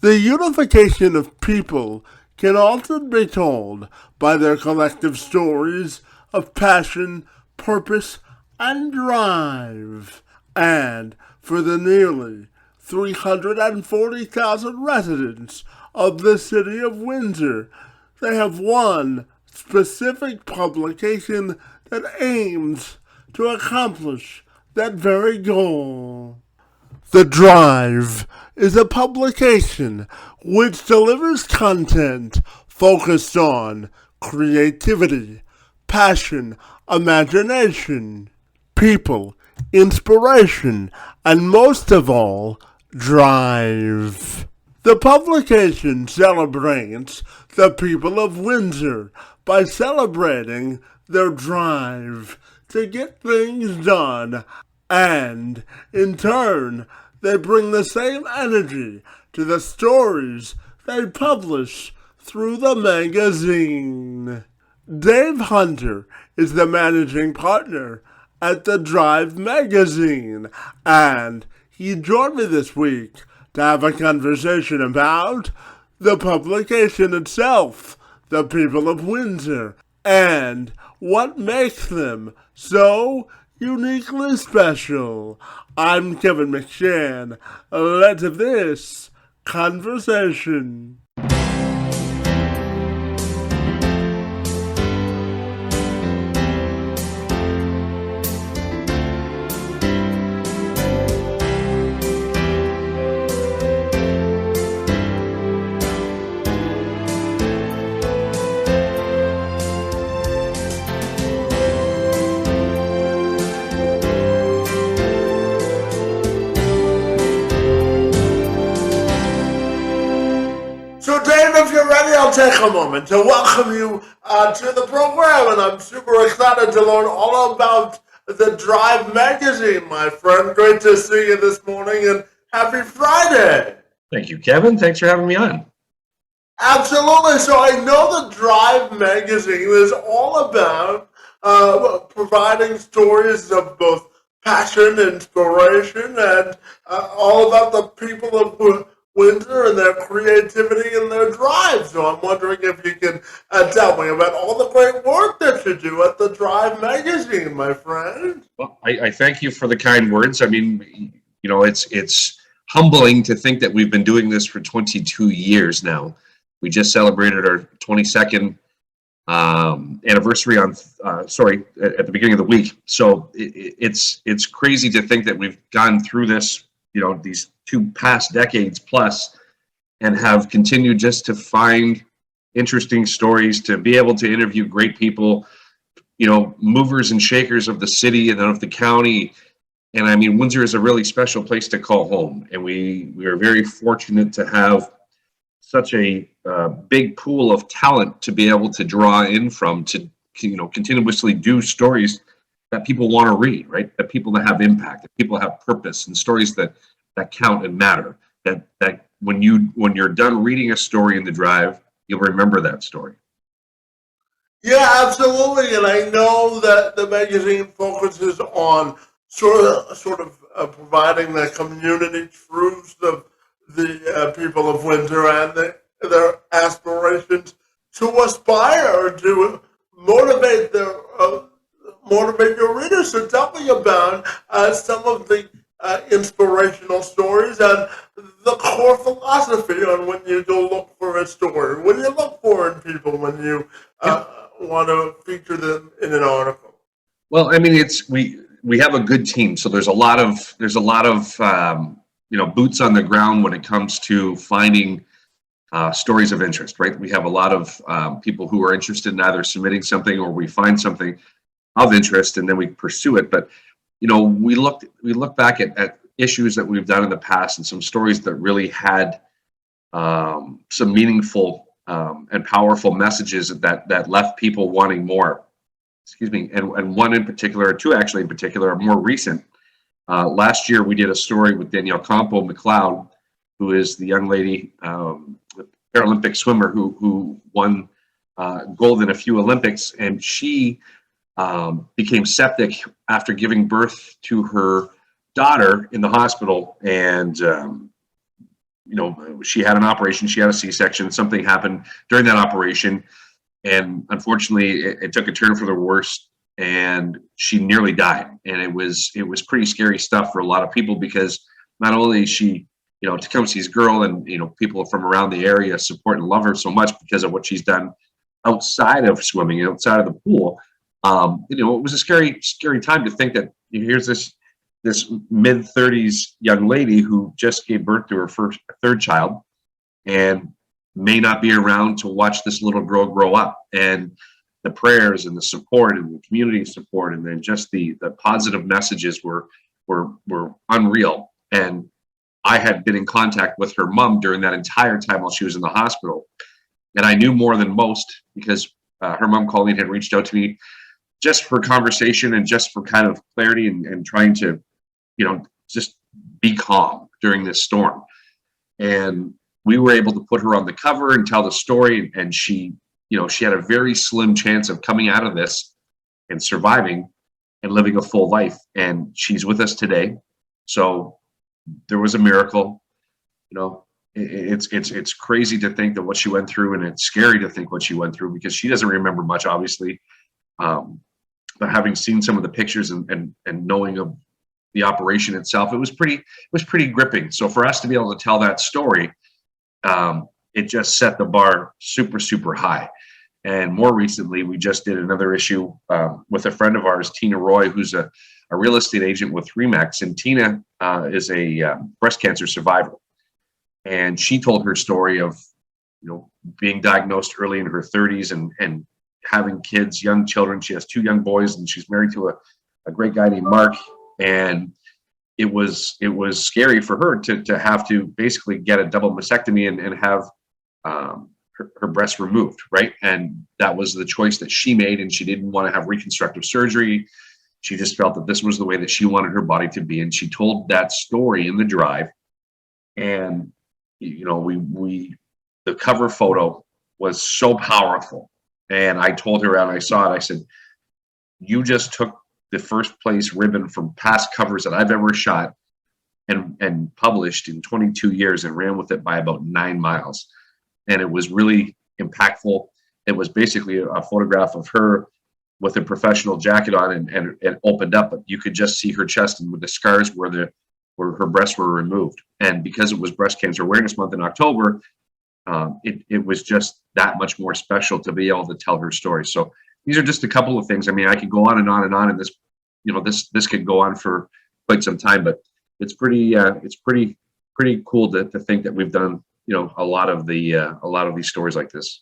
The unification of people can often be told by their collective stories of passion, purpose, and drive. And for the nearly 340,000 residents of the city of Windsor, they have one specific publication that aims to accomplish that very goal. The Drive is a publication which delivers content focused on creativity, passion, imagination, people, inspiration, and most of all, drive. The publication celebrates the people of Windsor by celebrating their drive to get things done, and in turn, they bring the same energy to the stories they publish through the magazine. Dave Hunter is the managing partner at the Drive magazine, and he joined me this week to have a conversation about the publication itself, the people of Windsor, and what makes them so uniquely special. I'm Kevin McShann. Let's have this conversation. So, Dave, if you're ready, I'll take a moment to welcome you to the program, and I'm super excited to learn all about the Drive magazine, my friend. Great to see you this morning, and happy Friday. Thank you, Kevin. Thanks for having me on. Absolutely. So I know the Drive magazine is all about providing stories of both passion, inspiration, and all about the people of Windsor and their creativity and their drive. So I'm wondering if you can tell me about all the great work that you do at the Drive magazine, my friend. Well, I thank you for the kind words. I mean, it's humbling to think that we've been doing this for 22 years now. We just celebrated our 22nd anniversary at the beginning of the week. So it's crazy to think that we've gone through this, these two past decades plus, and have continued just to find interesting stories, to be able to interview great people, movers and shakers of the city and of the county. And I mean, Windsor is a really special place to call home, and we are very fortunate to have such a big pool of talent to be able to draw in from, to continuously do stories that people want to read, right? That people that have impact, that people have purpose, and stories that count and matter. That when you're done reading a story in the Drive, you'll remember that story. Yeah, absolutely. And I know that the magazine focuses on sort of providing the community truths of the people of Windsor and their aspirations to aspire to motivate motivate your readers. So tell me about some of the inspirational stories and the core philosophy on when you go look for a story. What do you look for in people when you want to feature them in an article? Well, I mean, we have a good team, so there's a lot of boots on the ground when it comes to finding stories of interest, right? We have a lot of people who are interested in either submitting something, or we find something of interest and then we pursue it. But we look back at issues that we've done in the past and some stories that really had some meaningful and powerful messages that left people wanting more. Excuse me. And one in particular, or two actually in particular, are more recent. Last year, we did a story with Danielle Campo McLeod, who is the young lady, the Paralympic swimmer who won gold in a few Olympics, and she became septic after giving birth to her daughter in the hospital, and she had an operation, she had a C-section, something happened during that operation, and unfortunately it took a turn for the worse, and she nearly died. And it was pretty scary stuff for a lot of people, because not only is she, Tecumseh's girl, and people from around the area support and love her so much because of what she's done outside of swimming, outside of the pool. It was a scary time to think that here's this mid-30s young lady who just gave birth to her third child, and may not be around to watch this little girl grow up. And the prayers and the support and the community support, and then just the positive messages were unreal. And I had been in contact with her mom during that entire time while she was in the hospital, and I knew more than most, because her mom, Colleen, had reached out to me just for conversation and just for kind of clarity, and trying to just be calm during this storm. And we were able to put her on the cover and tell the story, and she had a very slim chance of coming out of this and surviving and living a full life. And she's with us today. So there was a miracle. It's crazy to think that what she went through, and it's scary to think what she went through, because she doesn't remember much, obviously. But having seen some of the pictures and knowing of the operation itself, it was pretty gripping. So for us to be able to tell that story, it just set the bar super, super high. And more recently, we just did another issue with a friend of ours, Tina Roy, who's a real estate agent with Remax. And Tina is a breast cancer survivor. And she told her story of, being diagnosed early in her 30s and having kids, young children. She has 2 young boys, and she's married to a great guy named Mark. And it was scary for her to have to basically get a double mastectomy and have her breasts removed, right? And that was the choice that she made, and she didn't want to have reconstructive surgery. She just felt that this was the way that she wanted her body to be, and she told that story in the drive. And the cover photo was so powerful. And I told her, and I saw it, I said, you just took the first place ribbon from past covers that I've ever shot and published in 22 years, and ran with it by about 9 miles. And it was really impactful. It was basically a photograph of her with a professional jacket on, and it opened up, but you could just see her chest, and with the scars where her breasts were removed. And because it was Breast Cancer Awareness Month in October, it was just that much more special to be able to tell her story. So these are just a couple of things. I mean, I could go on and on and on, and this could go on for quite some time, but it's pretty cool to think that we've done, a lot of these stories like this.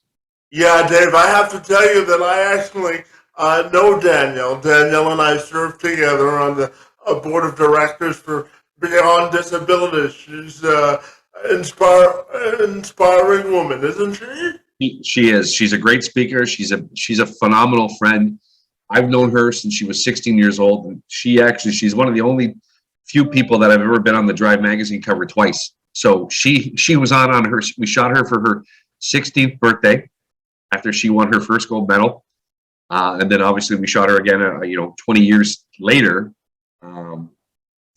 Yeah, Dave, I have to tell you that I actually know Danielle. Danielle and I served together on the board of directors for Beyond Disabilities. She's inspiring woman, isn't she? She is. She's a great speaker. She's a phenomenal friend. I've known her since she was 16 years old, and she's one of the only few people that I've ever been on the Drive magazine cover twice. So she was on her. We shot her for her 16th birthday after she won her first gold medal, and then obviously we shot her again, 20 years later,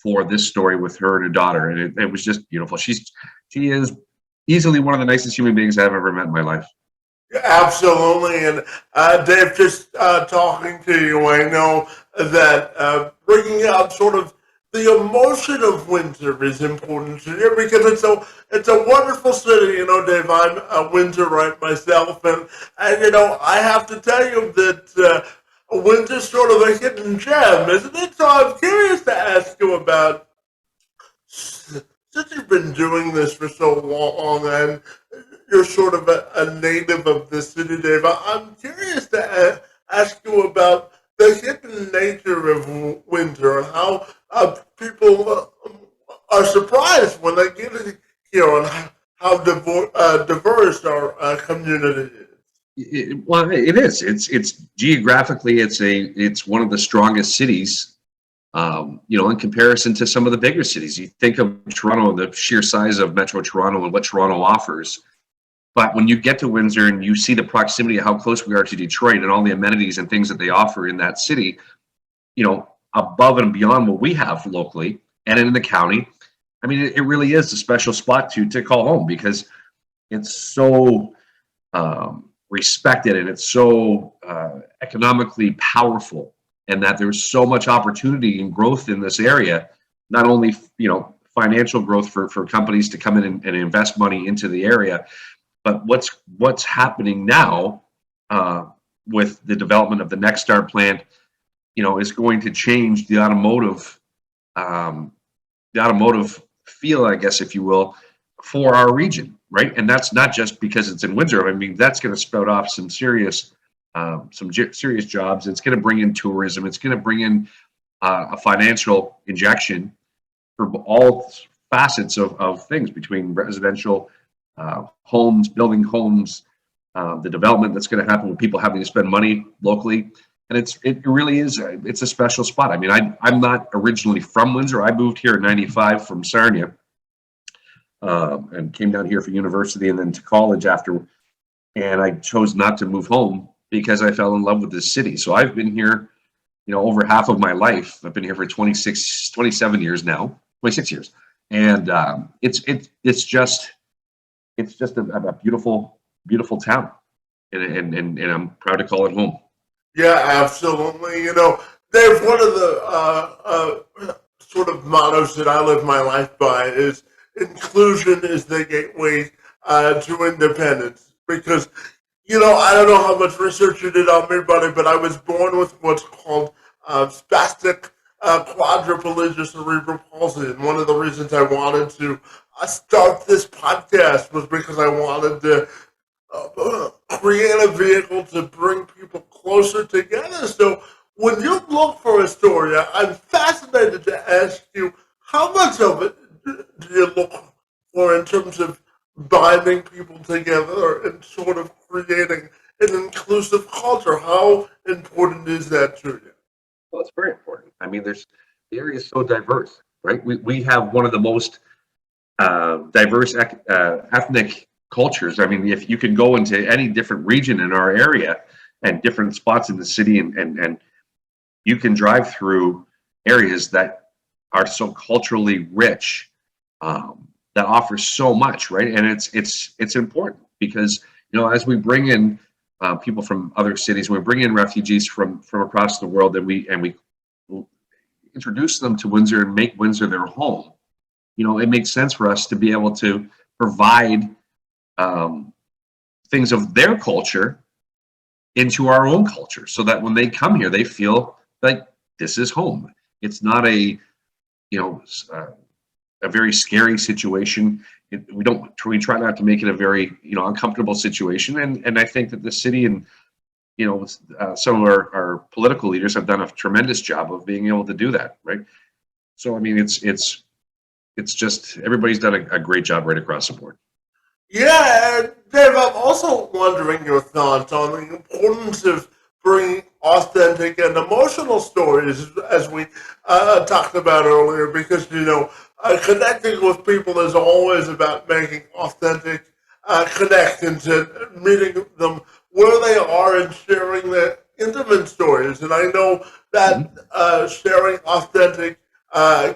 for this story with her and her daughter, and it was just beautiful. She is easily one of the nicest human beings I've ever met in my life. Absolutely. And Dave, just talking to you, I know that bringing out sort of the emotion of Windsor is important to you, because it's a wonderful city. Dave, I'm a Windsorite myself, and I have to tell you that Windsor's sort of a hidden gem, isn't it? So I'm curious to ask you about, since you've been doing this for so long, and you're sort of a native of the city, Dave, I'm curious to ask you about the hidden nature of Windsor, and how people are surprised when they get here on how diverse our community is. Well, it is. It's geographically, it's one of the strongest cities. In comparison to some of the bigger cities. You think of Toronto, the sheer size of Metro Toronto and what Toronto offers. But when you get to Windsor and you see the proximity of how close we are to Detroit and all the amenities and things that they offer in that city, above and beyond what we have locally and in the county, I mean, it really is a special spot to call home because it's so respected and it's so economically powerful, and that there's so much opportunity and growth in this area. Not only financial growth for companies to come in and invest money into the area, but what's happening now with the development of the Next Star plant, is going to change the automotive feel, I guess, if you will, for our region, right? And that's not just because it's in Windsor. I mean, that's going to spout off some serious jobs. It's going to bring in tourism. It's going to bring in a financial injection for all facets of things, between residential homes, building homes, the development that's going to happen with people having to spend money locally. And it really is, it's a special spot. I mean, I'm not originally from Windsor. I moved here in '95 from Sarnia, and came down here for university and then to college after. And I chose not to move home because I fell in love with this city. So I've been here, over half of my life. I've been here for 27 years now, 26 years. And it's just a beautiful, beautiful town. And I'm proud to call it home. Yeah, absolutely. Dave, one of the sort of mottos that I live my life by is inclusion is the gateway to independence. Because, I don't know how much research you did on me, buddy, but I was born with what's called spastic quadriplegia cerebral palsy. And one of the reasons I wanted to start this podcast was because I wanted to create a vehicle to bring people closer together. So when you look for a story, I'm fascinated to ask you, how much of it do you look for in terms of binding people together and sort of creating an inclusive culture? How important is that to you? Well, it's very important. I mean, the area is so diverse, right? We have one of the most diverse ethnic cultures. I mean, if you can go into any different region in our area and different spots in the city, and you can drive through areas that are so culturally rich, that offer so much, right? And it's important because as we bring in people from other cities, we bring in refugees from across the world, and we introduce them to Windsor and make Windsor their home. It makes sense for us to be able to provide things of their culture into our own culture, so that when they come here, they feel like this is home. It's not a very scary situation. We try not to make it a very uncomfortable situation. And I think that the city and some of our political leaders have done a tremendous job of being able to do that, right? So I mean, it's just, everybody's done a great job right across the board. Yeah, and Dave, I'm also wondering your thoughts on the importance of bringing authentic and emotional stories, as we talked about earlier, because, connecting with people is always about making authentic connections and meeting them where they are and sharing their intimate stories. And I know that sharing authentic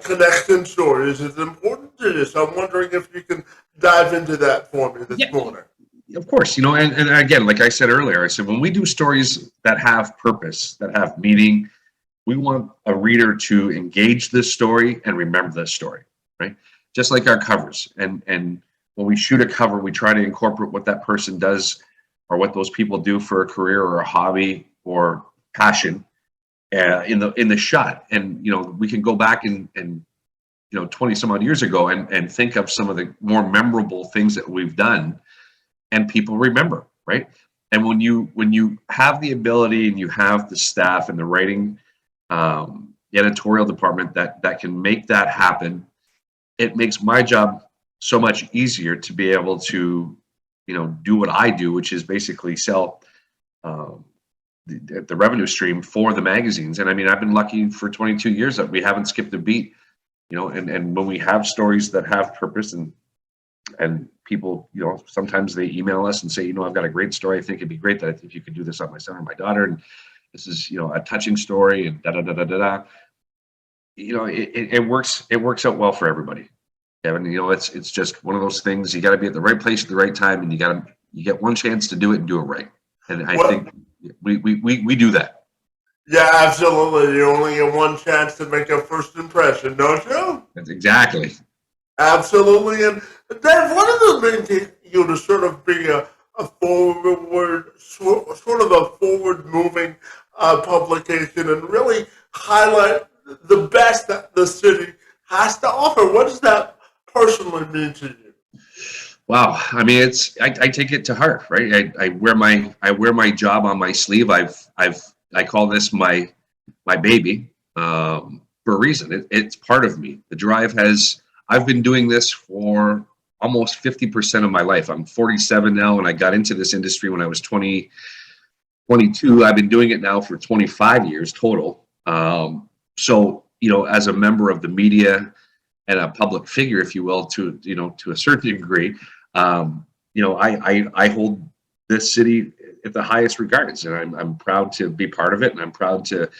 connection stories is important to you. So I'm wondering if you can dive into that for me this morning. Of course, and again, like I said earlier, I said when we do stories that have purpose, that have meaning, we want a reader to engage this story and remember this story, right? Just like our covers. And when we shoot a cover, we try to incorporate what that person does or what those people do for a career or a hobby or passion in the shot. And we can go back and 20 some odd years ago and think of some of the more memorable things that we've done, and people remember, right? And when you have the ability and you have the staff and the writing, the editorial department that can make that happen, it makes my job so much easier to be able to do what I do, which is basically sell the revenue stream for the magazines. And I mean, I've been lucky for 22 years that we haven't skipped a beat, and when we have stories that have purpose, and people, sometimes they email us and say, I've got a great story. I think it'd be great that if you could do this on my son or my daughter, and this is, a touching story, and da da da da da da. It works out well for everybody. Kevin. It's just one of those things. You got to be at the right place at the right time, and you get one chance to do it and do it right. And I What? think we do that. Yeah, absolutely. You only get one chance to make a first impression, don't you? That's exactly. Absolutely. And Dave, what does it mean to you to sort of be a forward, sort of a forward moving publication and really highlight the best that the city has to offer? What does that personally mean to you? Wow. I mean, I take it to heart, right? I wear my job on my sleeve. I call this my baby for a reason. It's part of me. The drive has. I've been doing this for almost 50% of my life. I'm 47 now, and I got into this industry when I was 22. I've been doing it now for 25 years total. So, as a member of the media and a public figure, if you will, to a certain degree, I hold this city at the highest regards, and I'm proud to be part of it, and I'm proud to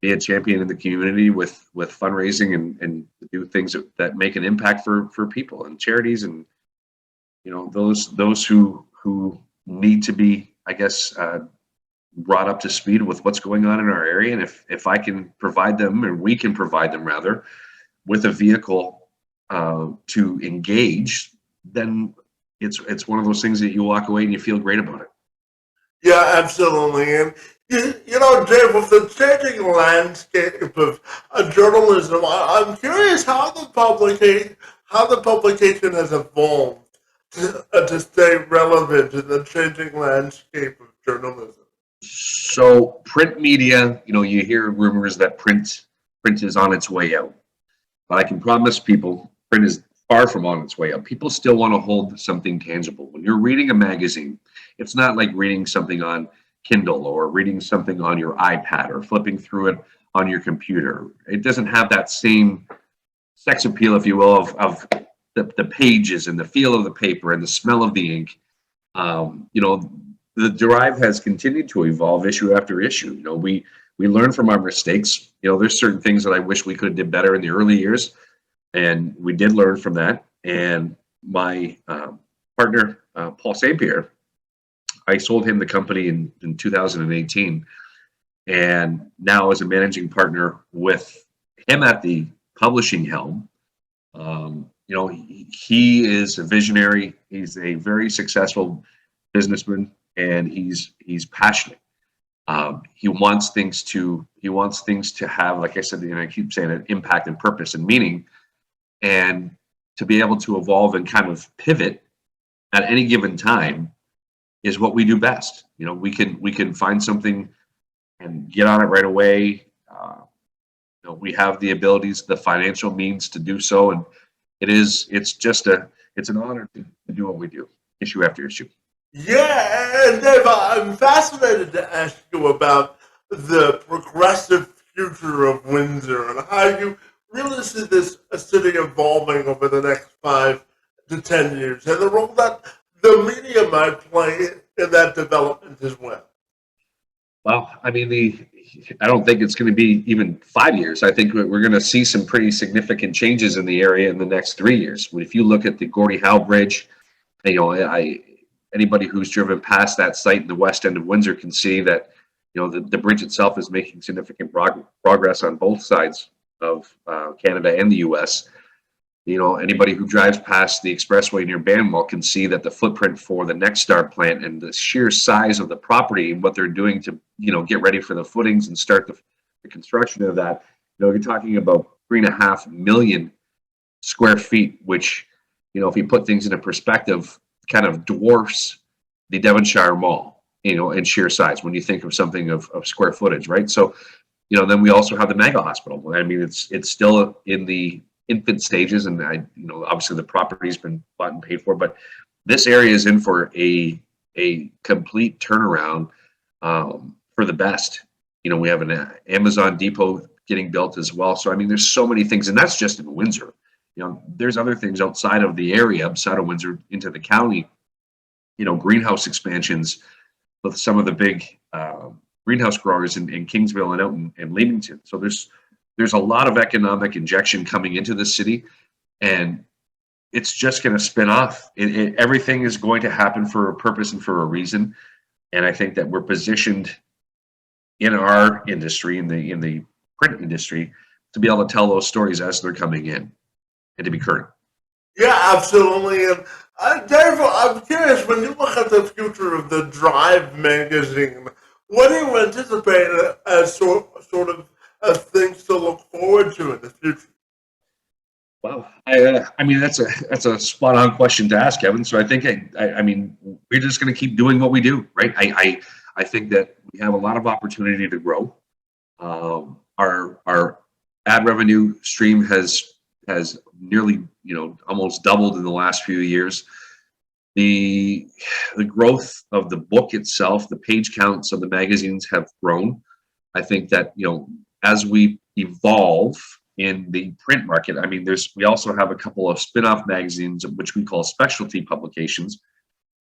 be a champion in the community with fundraising and do things that make an impact for people and charities, and those who need to be, I guess, brought up to speed with what's going on in our area. And if I can provide them, or we can provide them rather, with a vehicle to engage, then it's one of those things that you walk away and you feel great about it. Yeah, absolutely. And Dave, with the changing landscape of journalism, I'm curious how the publication has evolved to stay relevant in the changing landscape of journalism. So print media, you hear rumors that print is on its way out. But I can promise people print is far from on its way out. People still want to hold something tangible. When you're reading a magazine, it's not like reading something on Kindle or reading something on your iPad or flipping through it on your computer. It doesn't have that same sex appeal, if you will, of the pages and the feel of the paper and the smell of the ink. The drive has continued to evolve issue after issue. We learn from our mistakes. There's certain things that I wish we could have did better in the early years, and we did learn from that. And my partner, Paul St. Pierre, I sold him the company in 2018, and now as a managing partner with him at the publishing helm, he is a visionary. He's a very successful businessman, and he's passionate. He wants things to have, like I said, and I keep saying it, impact and purpose and meaning, and to be able to evolve and kind of pivot at any given time is what we do best. We can find something and get on it right away. We have the abilities, the financial means to do so, and it's an honor to do what we do, issue after issue. Yeah, and Dave, I'm fascinated to ask you about the progressive future of Windsor and how you really see this city evolving over the next 5 to 10 years, and the role that the media might play in that development as well. Well, I mean, I don't think it's going to be even 5 years. I think we're going to see some pretty significant changes in the area in the next 3 years. If you look at the Gordie Howe Bridge, anybody who's driven past that site in the west end of Windsor can see that the bridge itself is making significant progress on both sides of Canada and the U.S. Anybody who drives past the expressway near Banwell can see that the footprint for the Nexstar plant and the sheer size of the property and what they're doing to get ready for the footings and start the construction of that. You're talking about 3.5 million square feet, which if you put things into perspective, kind of dwarfs the Devonshire Mall, in sheer size when you think of something of square footage, right? So, then we also have the mega hospital. I mean, it's still in the infant stages, and obviously the property's been bought and paid for, but this area is in for a complete turnaround for the best. We have an Amazon depot getting built as well. So, I mean, there's so many things, and that's just in Windsor. There's other things outside of the area, outside of Windsor, into the county. Greenhouse expansions with some of the big greenhouse growers in Kingsville and out in Leamington. So there's a lot of economic injection coming into the city, and it's just going to spin off. Everything is going to happen for a purpose and for a reason. And I think that we're positioned in our industry, in the print industry, to be able to tell those stories as they're coming in and to be current. Yeah, absolutely. And Dave, I'm curious, when you look at the future of the Drive magazine, what do you anticipate as sort of things to look forward to in the future? Wow, I mean that's a spot on question to ask, Kevin. So I think I mean we're just going to keep doing what we do, right? I think that we have a lot of opportunity to grow. Our ad revenue stream has nearly almost doubled in the last few years. The growth of the book itself, the page counts of the magazines have grown. I think that as we evolve in the print market, I mean, we also have a couple of spin-off magazines which we call specialty publications.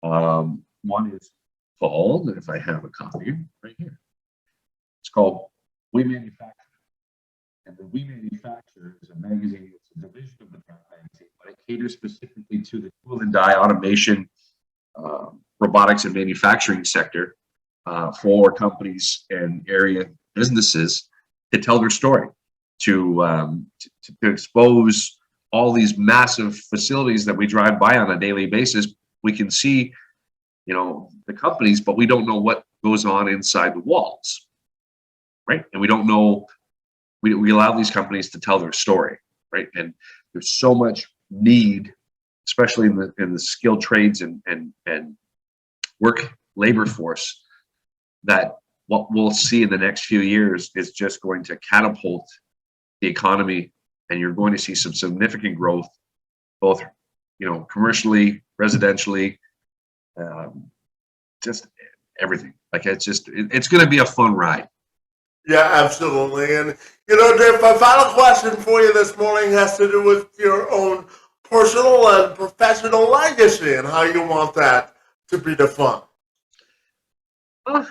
One is called, if I have a copy right here, it's called We Manufacture. And the We Manufacture is a magazine, it's a division of the print magazine, but it caters specifically to the tool and die automation, robotics and manufacturing sector for companies and area businesses to tell their story, to expose all these massive facilities that we drive by on a daily basis. We can see, the companies, but we don't know what goes on inside the walls, right? And we don't know. We allow these companies to tell their story, right? And there's so much need, especially in the skilled trades and work labor force, that what we'll see in the next few years is just going to catapult the economy, and you're going to see some significant growth, both commercially, residentially, just everything. Like it's going to be a fun ride. Yeah, absolutely. And, Dave, my final question for you this morning has to do with your own personal and professional legacy and how you want that to be defined. I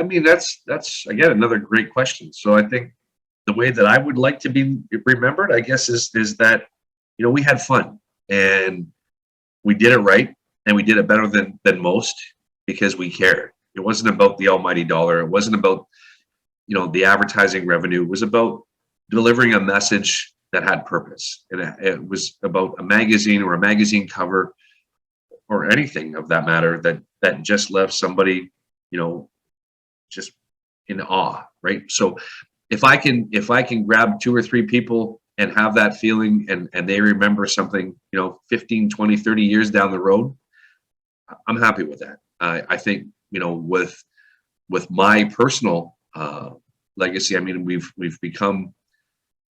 mean, that's again another great question. So I think the way that I would like to be remembered, I guess, is that we had fun and we did it right and we did it better than most because we cared. It wasn't about the almighty dollar. It wasn't about the advertising revenue. It was about delivering a message that had purpose, and it was about a magazine or a magazine cover or anything of that matter that just left somebody just in awe, right? So if I can grab 2 or 3 people and have that feeling and they remember something 15, 20, 30 years down the road, I'm happy with that. I think with my personal legacy, I mean, we've become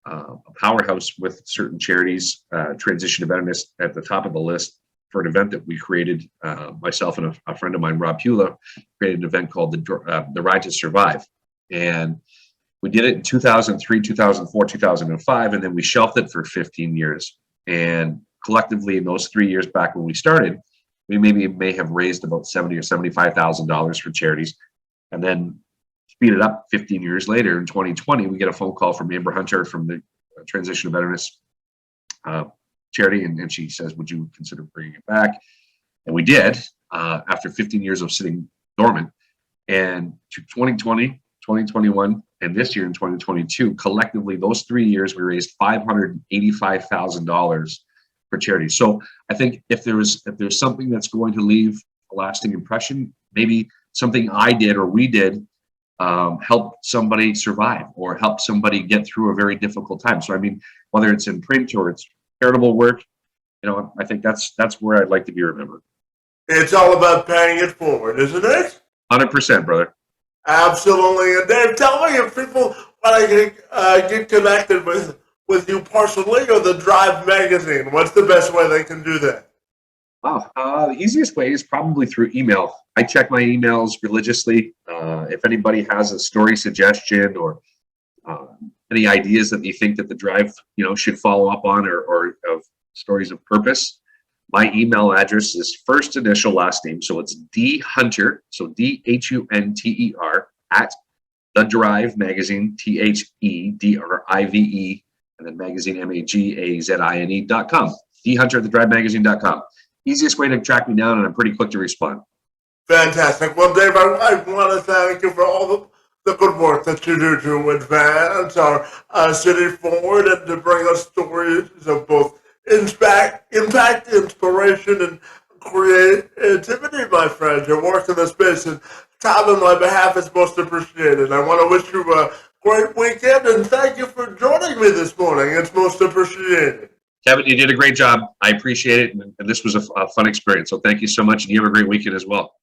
a powerhouse with certain charities. Transition Event at the top of the list for an event that we created. Myself and a friend of mine, Rob Pula, created an event called the Ride to Survive, and we did it in 2003, 2004, 2005, and then we shelved it for 15 years. And collectively, in those 3 years back when we started, we may have raised about $70,000 or $75,000 for charities, and then speed it up 15 years later in 2020, we get a phone call from Amber Hunter from the Transition Veterans charity, and she says, would you consider bringing it back? And we did after 15 years of sitting dormant. And to 2020, 2021, and this year in 2022, collectively, those 3 years, we raised $585,000 for charity. So I think if there's something that's going to leave a lasting impression, maybe something I did or we did help somebody survive or help somebody get through a very difficult time. So I mean, whether it's in print or it's charitable work, I think that's where I'd like to be remembered. It's all about paying it forward, isn't it? 100%, brother. Absolutely. And Dave, tell me if people want to get connected with you personally or the Drive magazine. What's the best way they can do that? Wow. The easiest way is probably through email. I check my emails religiously. If anybody has a story suggestion or any ideas that you think that the Drive, should follow up on or of stories of purpose, my email address is first initial last name. So it's D Hunter, so DHUNTER at the Drive magazine, THEDRIVE, and then magazine MAGAZINE.com. dhunter@thedrive.magazine.com. Easiest way to track me down, and I'm pretty quick to respond. Fantastic. Well, Dave, I want to thank you for all the good work that you do to advance our city forward and to bring us stories of both impact, inspiration, and creativity, my friend. Your work in this space and time on my behalf is most appreciated. I want to wish you a great weekend and thank you for joining me this morning. It's most appreciated. Kevin, you did a great job. I appreciate it, and this was a fun experience. So thank you so much, and you have a great weekend as well.